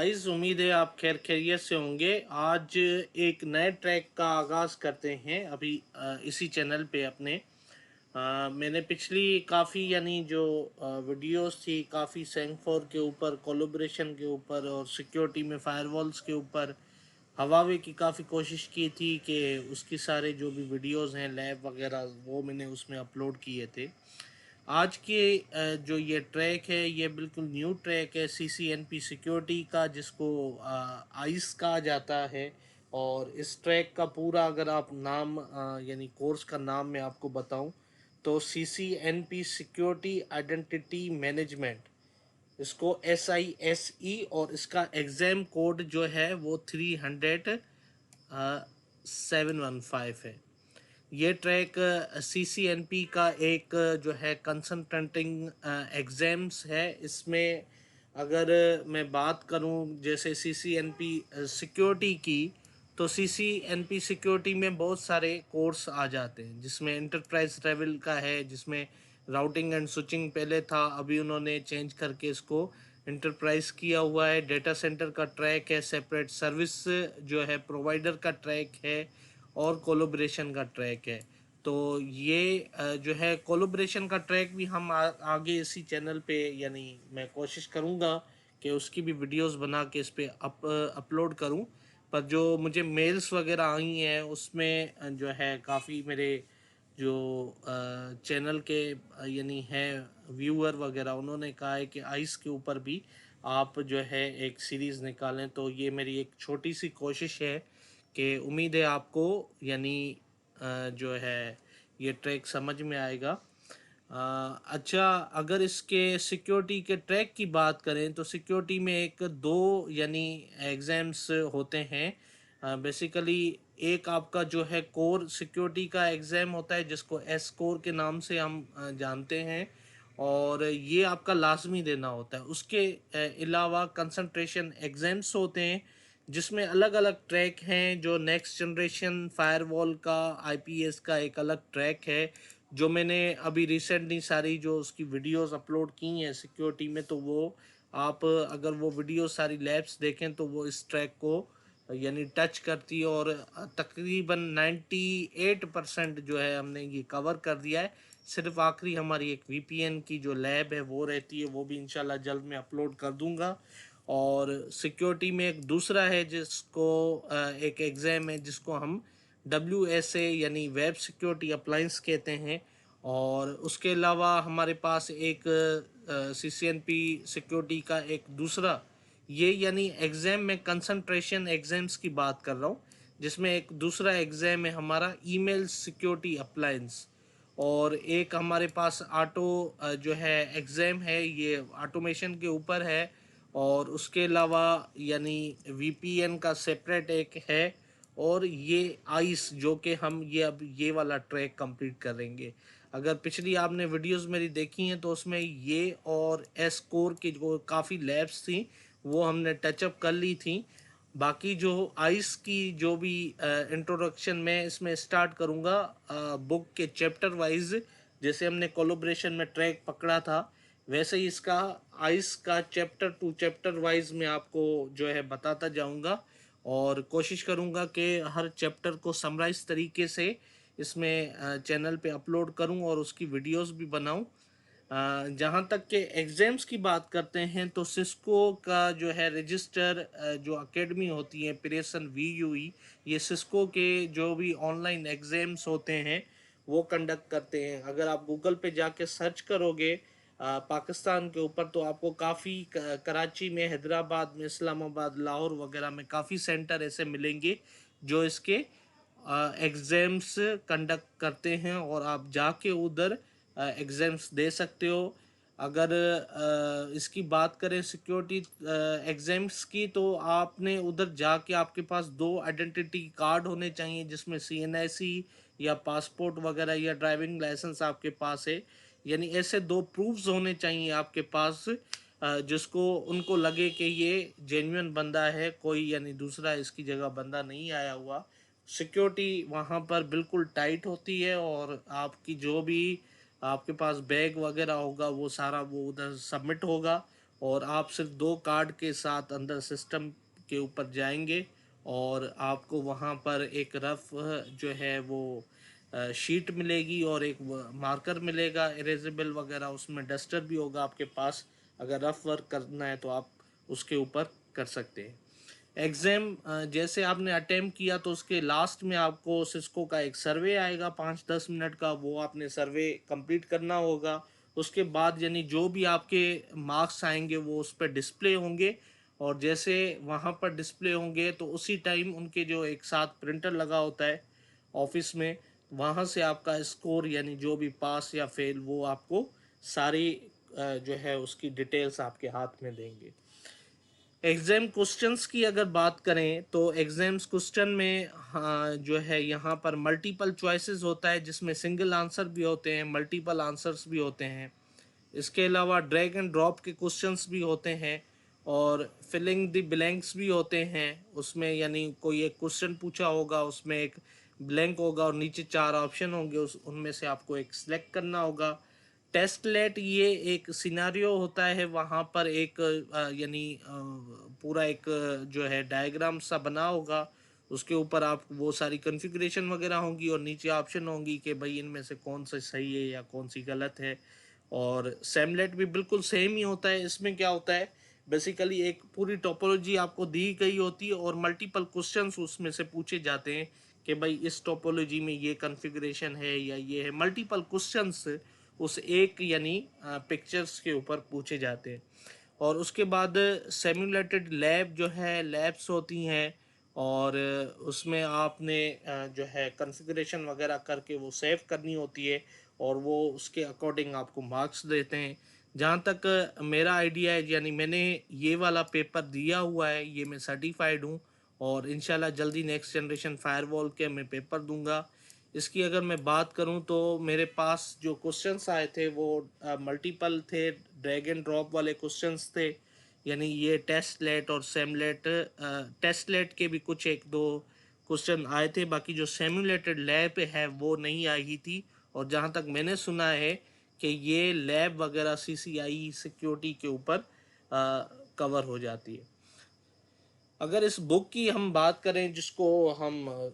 Guys, उम्मीद है आप खैर खैरियत से होंगे। आज एक नए ट्रैक का आगाज़ करते हैं अभी इसी चैनल पे अपने। मैंने पिछली काफ़ी यानी जो वीडियोस थी काफ़ी सेंगफोर के ऊपर, कोलैबोरेशन के ऊपर और सिक्योरिटी में फायरवॉल्स के ऊपर हवावे की काफ़ी कोशिश की थी कि उसकी सारे जो भी वीडियोस हैं लैब वगैरह वो मैंने उसमें अपलोड किए थे। आज के जो ये ट्रैक है ये बिल्कुल न्यू ट्रैक है CCNP सिक्योरिटी का, जिसको आइस कहा जाता है। और इस ट्रैक का पूरा अगर आप नाम यानी कोर्स का नाम मैं आपको बताऊं तो CCNP सिक्योरिटी आइडेंटिटी मैनेजमेंट, इसको SISE, और इसका एग्ज़ाम कोड जो है वो 300-715 है। ये ट्रैक CCNP का एक जो है कंसल्टेंटिंग एग्ज़ाम्स है। इसमें अगर मैं बात करूं जैसे CCNP सिक्योरिटी की, तो CCNP सिक्योरिटी में बहुत सारे कोर्स आ जाते हैं, जिसमें इंटरप्राइज लेवल का है, जिसमें राउटिंग एंड स्विचिंग पहले था, अभी उन्होंने चेंज करके इसको इंटरप्राइज किया हुआ है। डेटा सेंटर का ट्रैक है, सेपरेट सर्विस जो है प्रोवाइडर का ट्रैक है, और कोलैबोरेशन का ट्रैक है। तो ये जो है कोलैबोरेशन का ट्रैक भी हम आगे इसी चैनल पे यानी मैं कोशिश करूँगा कि उसकी भी वीडियोस बना के इस पे अपलोड करूँ। पर जो मुझे मेल्स वगैरह आई हैं उसमें जो है काफ़ी मेरे जो चैनल के यानी हैं व्यूअर वगैरह, उन्होंने कहा है कि आइस के ऊपर भी आप जो है एक सीरीज़ निकालें। तो ये मेरी एक छोटी सी कोशिश है कि उम्मीद है आपको यानी जो है ये ट्रैक समझ में आएगा। अच्छा, अगर इसके सिक्योरिटी के ट्रैक की बात करें तो सिक्योरिटी में एक दो यानी एग्ज़ाम्स होते हैं बेसिकली। एक आपका जो है कोर सिक्योरिटी का एग्ज़ाम होता है, जिसको एस कोर के नाम से हम जानते हैं, और ये आपका लाजमी देना होता है। उसके अलावा कंसंट्रेशन एग्ज़ाम्स होते हैं, जिसमें अलग अलग ट्रैक हैं। जो नेक्स्ट जनरेशन फायरवॉल का IPS का एक अलग ट्रैक है, जो मैंने अभी रिसेंटली सारी जो उसकी वीडियोस अपलोड की हैं सिक्योरिटी में, तो वो आप अगर वो वीडियो सारी लैब्स देखें तो वो इस ट्रैक को यानी टच करती है। और तकरीबन 98% जो है हमने ये कवर कर दिया है। सिर्फ आखिरी हमारी एक VPN की जो लैब है वो रहती है, वो भी इंशाल्लाह जल्द मैं अपलोड कर दूंगा। और सिक्योरिटी में एक दूसरा है जिसको एक एग्ज़ाम है जिसको हम WSA यानी वेब सिक्योरिटी अप्लायंस कहते हैं। और उसके अलावा हमारे पास एक CCNP सिक्योरिटी का एक दूसरा ये यानी एग्ज़ाम में कंसंट्रेशन एग्ज़ाम्स की बात कर रहा हूँ, जिसमें एक दूसरा एग्ज़ाम है हमारा ईमेल सिक्योरिटी अप्लायंस। और एक हमारे पास ऑटो जो है एग्ज़ाम है, ये ऑटोमेशन के ऊपर है। और उसके अलावा यानी VPN का सेपरेट एक है। और ये आइस जो कि हम ये अब ये वाला ट्रैक कंप्लीट करेंगे। अगर पिछली आपने वीडियोस मेरी देखी हैं तो उसमें ये और एस कोर की जो काफ़ी लैब्स थी वो हमने टचअप कर ली थी। बाकी जो आइस की जो भी इंट्रोडक्शन मैं इसमें स्टार्ट करूँगा बुक के चैप्टर वाइज। जैसे हमने कोलैबोरेशन में ट्रैक पकड़ा था, वैसे ही इसका आइस का चैप्टर टू चैप्टर वाइज मैं आपको जो है बताता जाऊंगा। और कोशिश करूंगा कि हर चैप्टर को समराइज तरीके से इसमें चैनल पे अपलोड करूं और उसकी वीडियोस भी बनाऊं। जहाँ तक के एग्ज़ाम्स की बात करते हैं तो सिस्को का जो है रजिस्टर जो एकेडमी होती है पीरेसन VUE, ये सिस्को के जो भी ऑनलाइन एग्ज़ाम्स होते हैं वो कंडक्ट करते हैं। अगर आप गूगल पे जाके सर्च करोगे पाकिस्तान के ऊपर तो आपको काफ़ी कराची में, हैदराबाद में, इस्लामाबाद, लाहौर वगैरह में काफ़ी सेंटर ऐसे मिलेंगे जो इसके एग्ज़ाम्स कंडक्ट करते हैं, और आप जाके उधर एग्ज़ाम्स दे सकते हो। अगर इसकी बात करें सिक्योरिटी एग्ज़ाम्स की, तो आपने उधर जाके आपके पास दो आइडेंटिटी कार्ड होने चाहिए, जिसमें CNIC या पासपोर्ट वगैरह या ड्राइविंग लाइसेंस आपके पास है। यानी ऐसे दो प्रूफ्स होने चाहिए आपके पास जिसको उनको लगे कि ये जेन्युइन बंदा है, कोई यानी दूसरा इसकी जगह बंदा नहीं आया हुआ। सिक्योरिटी वहाँ पर बिल्कुल टाइट होती है, और आपकी जो भी आपके पास बैग वगैरह होगा वो सारा वो उधर सबमिट होगा। और आप सिर्फ 2 कार्ड के साथ अंदर सिस्टम के ऊपर जाएंगे और आपको वहाँ पर एक रफ जो है वो शीट मिलेगी और एक मार्कर मिलेगा इरेजेबल वगैरह, उसमें डस्टर भी होगा आपके पास। अगर रफ वर्क करना है तो आप उसके ऊपर कर सकते हैं। एग्ज़ाम जैसे आपने अटेम्प्ट किया तो उसके लास्ट में आपको सिस्को का एक सर्वे आएगा 5-10 मिनट का, वो आपने सर्वे कंप्लीट करना होगा। उसके बाद यानी जो भी आपके मार्क्स आएंगे वो उस पर डिस्प्ले होंगे, और जैसे वहाँ पर डिस्प्ले होंगे तो उसी टाइम उनके जो एक साथ प्रिंटर लगा होता है ऑफिस में, वहाँ से आपका स्कोर यानी जो भी पास या फेल वो आपको सारी जो है उसकी डिटेल्स आपके हाथ में देंगे। एग्ज़ाम क्वेश्चंस की अगर बात करें तो एग्ज़ाम्स क्वेश्चन में हाँ जो है यहाँ पर मल्टीपल चॉइसेस होता है, जिसमें सिंगल आंसर भी होते हैं, मल्टीपल आंसर्स भी होते हैं। इसके अलावा ड्रैग एंड ड्रॉप के क्वेश्चंस भी होते हैं और फिलिंग द ब्लैंक्स भी होते हैं। उसमें यानी कोई एक क्वेश्चन पूछा होगा, उसमें एक ब्लैंक होगा और नीचे 4 ऑप्शन होंगे, उस उनमें से आपको एक सिलेक्ट करना होगा। टेस्टलेट ये एक सिनारियो होता है, वहाँ पर एक यानी पूरा एक जो है डायग्राम सा बना होगा, उसके ऊपर आप वो सारी कॉन्फ़िगरेशन वगैरह होंगी और नीचे ऑप्शन होंगी कि भाई इनमें से कौन सा सही है या कौन सी गलत है। और सेमलेट भी बिल्कुल सेम ही होता है। इसमें क्या होता है, बेसिकली एक पूरी टोपोलॉजी आपको दी गई होती है और मल्टीपल क्वेश्चंस उसमें से पूछे जाते हैं कि भाई इस टोपोलॉजी में ये कॉन्फ़िगरेशन है या ये है। मल्टीपल क्वेश्चंस उस एक यानी पिक्चर्स के ऊपर पूछे जाते हैं। और उसके बाद सिमुलेटेड लैब जो है लैब्स होती हैं, और उसमें आपने जो है कॉन्फ़िगरेशन वगैरह करके वो सेव करनी होती है और वो उसके अकॉर्डिंग आपको मार्क्स देते हैं। जहाँ तक मेरा आइडिया है, यानी मैंने ये वाला पेपर दिया हुआ है, ये मैं सर्टिफाइड हूँ और इंशाल्लाह जल्दी नेक्स्ट जनरेशन फायरवॉल के मैं पेपर दूंगा। इसकी अगर मैं बात करूं तो मेरे पास जो क्वेश्चंस आए थे वो मल्टीपल थे, ड्रैग एंड ड्रॉप वाले क्वेश्चंस थे। यानी ये टेस्टलेट और सेमलेट, टेस्टलेट के भी कुछ एक दो क्वेश्चन आए थे, बाकी जो सिमुलेटेड लैब है वो नहीं आई थी। और जहाँ तक मैंने सुना है कि ये लैब वगैरह सीसीआई सिक्योरिटी के ऊपर कवर हो जाती है। अगर इस बुक की हम बात करें जिसको हम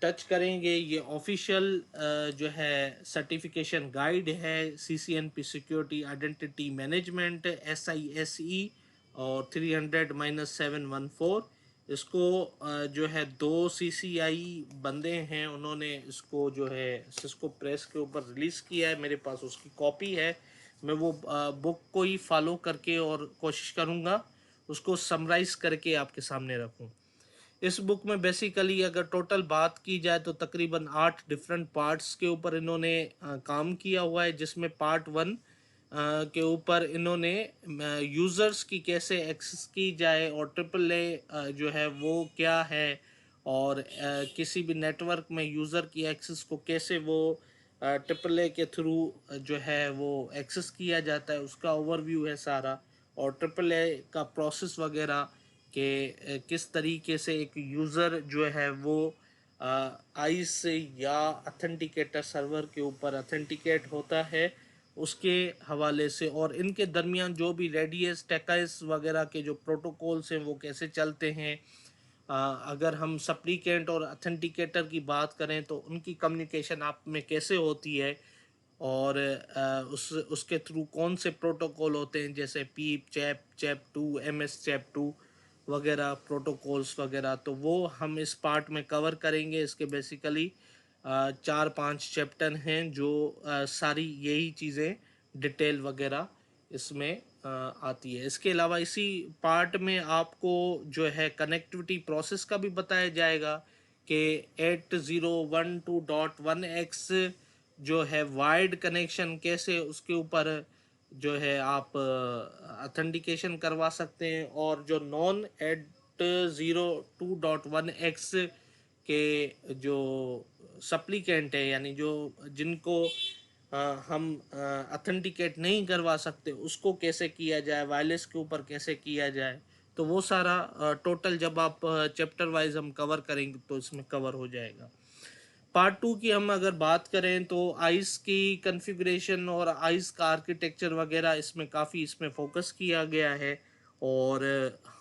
टच करेंगे, ये ऑफिशियल जो है सर्टिफिकेशन गाइड है CCNP security identity management SISE और 300-714। इसको जो है 2 CCI बंदे हैं, उन्होंने इसको जो है सिस्को प्रेस के ऊपर रिलीज़ किया है। मेरे पास उसकी कॉपी है। मैं वो बुक को ही फॉलो करके और कोशिश करूँगा उसको समराइज़ करके आपके सामने रखूं। इस बुक में बेसिकली अगर टोटल बात की जाए तो तकरीबन 8 डिफरेंट पार्ट्स के ऊपर इन्होंने काम किया हुआ है, जिसमें पार्ट 1 के ऊपर इन्होंने यूज़र्स की कैसे एक्सेस की जाए और ट्रिपल ए जो है वो क्या है, और किसी भी नेटवर्क में यूज़र की एक्सेस को कैसे वो ट्रिपल ए के थ्रू जो है वो एक्सेस किया जाता है, उसका ओवरव्यू है सारा। और ट्रिपल ए का प्रोसेस वगैरह कि किस तरीके से एक यूज़र जो है वो आइस या अथेंटिकेटर सर्वर के ऊपर अथेंटिकेट होता है, उसके हवाले से। और इनके दरमियान जो भी रेडियस टेकाइस वगैरह के जो प्रोटोकॉल्स हैं वो कैसे चलते हैं। अगर हम सप्लीकेंट और अथेंटिकेटर की बात करें तो उनकी कम्युनिकेशन आप में कैसे होती है, और उस उसके थ्रू कौन से प्रोटोकॉल होते हैं, जैसे पीप चैप 2 MS चैप 2 वगैरह प्रोटोकॉल्स वगैरह। तो वो हम इस पार्ट में कवर करेंगे। इसके बेसिकली 4-5 चैप्टर हैं जो सारी यही चीज़ें डिटेल वगैरह इसमें आती है। इसके अलावा इसी पार्ट में आपको जो है कनेक्टिविटी प्रोसेस का भी बताया जाएगा कि 8012.1x जो है वायर्ड कनेक्शन कैसे उसके ऊपर जो है आप अथेंटिकेशन करवा सकते हैं, और जो नॉन 802.1x के जो सप्लीकेंट है यानी जो जिनको हम अथेंटिकेट नहीं करवा सकते, उसको कैसे किया जाए, वायरलेस के ऊपर कैसे किया जाए। तो वो सारा टोटल जब आप चैप्टर वाइज हम कवर करेंगे तो इसमें कवर हो जाएगा। पार्ट टू की हम अगर बात करें तो आइस की कॉन्फ़िगरेशन और आइस का आर्किटेक्चर वगैरह इसमें काफ़ी इसमें फोकस किया गया है। और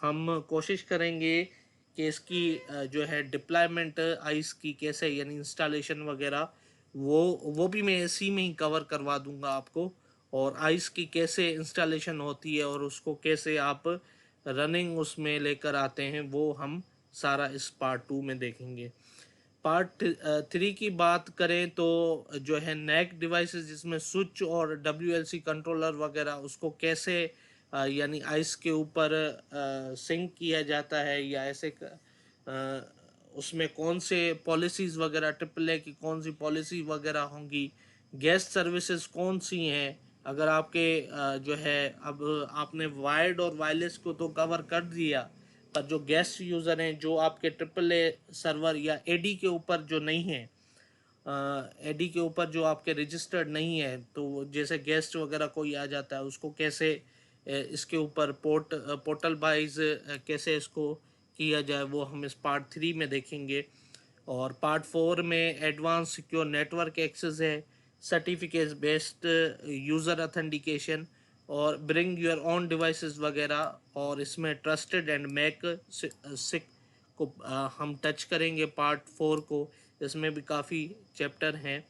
हम कोशिश करेंगे कि इसकी जो है डिप्लॉयमेंट आइस की कैसे यानी इंस्टॉलेशन वगैरह वो भी मैं इसी में ही कवर करवा दूंगा आपको। और आइस की कैसे इंस्टॉलेशन होती है और उसको कैसे आप रनिंग उसमें लेकर आते हैं वो हम सारा इस पार्ट टू में देखेंगे। पार्ट थ्री की बात करें तो जो है नैक डिवाइसेस जिसमें स्विच और WLC कंट्रोलर वगैरह उसको कैसे यानी आइस के ऊपर सिंक किया जाता है या ऐसे उसमें कौन से पॉलिसीज़ वगैरह AAA की कौन सी पॉलिसी वगैरह होंगी, गेस्ट सर्विसेज कौन सी हैं। अगर आपके जो है अब आपने वायर्ड और वायरलेस को तो कवर कर दिया, पर जो गेस्ट यूज़र हैं जो आपके AAA सर्वर या AD के ऊपर जो नहीं है, AD के ऊपर जो आपके रजिस्टर्ड नहीं है, तो जैसे गेस्ट वगैरह कोई आ जाता है उसको कैसे इसके ऊपर पोर्टल वाइज कैसे इसको किया जाए वो हम इस पार्ट थ्री में देखेंगे। और पार्ट फोर में एडवांस सिक्योर नेटवर्क एक्सेस है, सर्टिफिकेट बेस्ड यूज़र अथेंटिकेशन और ब्रिंग योर ओन डिवाइसेस वगैरह। और इसमें ट्रस्टेड एंड मैक सिक को हम टच करेंगे पार्ट फोर को। इसमें भी काफ़ी चैप्टर हैं।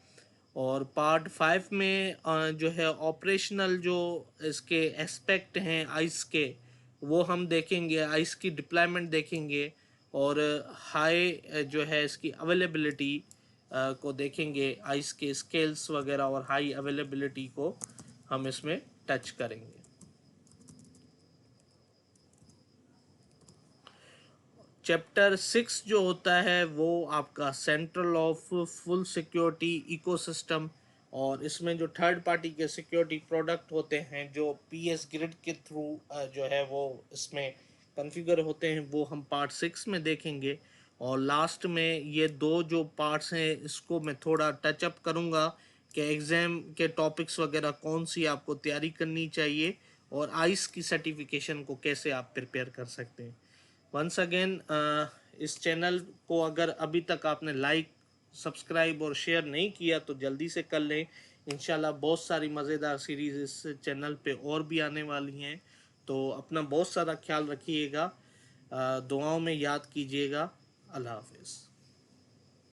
और पार्ट फाइव में जो है ऑपरेशनल जो इसके एस्पेक्ट हैं आइस के वो हम देखेंगे, आइस की डिप्लॉयमेंट देखेंगे। और हाई जो है इसकी अवेलेबिलिटी को देखेंगे, आइस के स्केल्स वगैरह और हाई अवेलेबिलिटी को हम इसमें टच करेंगे। चैप्टर सिक्स जो होता है वो आपका central of full security ecosystem. और इसमें जो थर्ड पार्टी के सिक्योरिटी प्रोडक्ट होते हैं जो PS ग्रिड के थ्रू जो है वो इसमें कॉन्फ़िगर होते हैं वो हम पार्ट सिक्स में देखेंगे। और लास्ट में ये दो जो पार्ट्स हैं इसको मैं थोड़ा टचअप करूँगा कि एग्ज़ाम के टॉपिक्स वगैरह कौन सी आपको तैयारी करनी चाहिए और आइस की सर्टिफिकेशन को कैसे आप प्रिपेयर कर सकते हैं। वंस अगेन इस चैनल को अगर अभी तक आपने लाइक, सब्सक्राइब और शेयर नहीं किया तो जल्दी से कर लें। इंशाल्लाह बहुत सारी मज़ेदार सीरीज़ इस चैनल पे और भी आने वाली हैं। तो अपना बहुत सारा ख्याल रखिएगा, दुआओं में याद कीजिएगा। अल्लाह हाफिज़।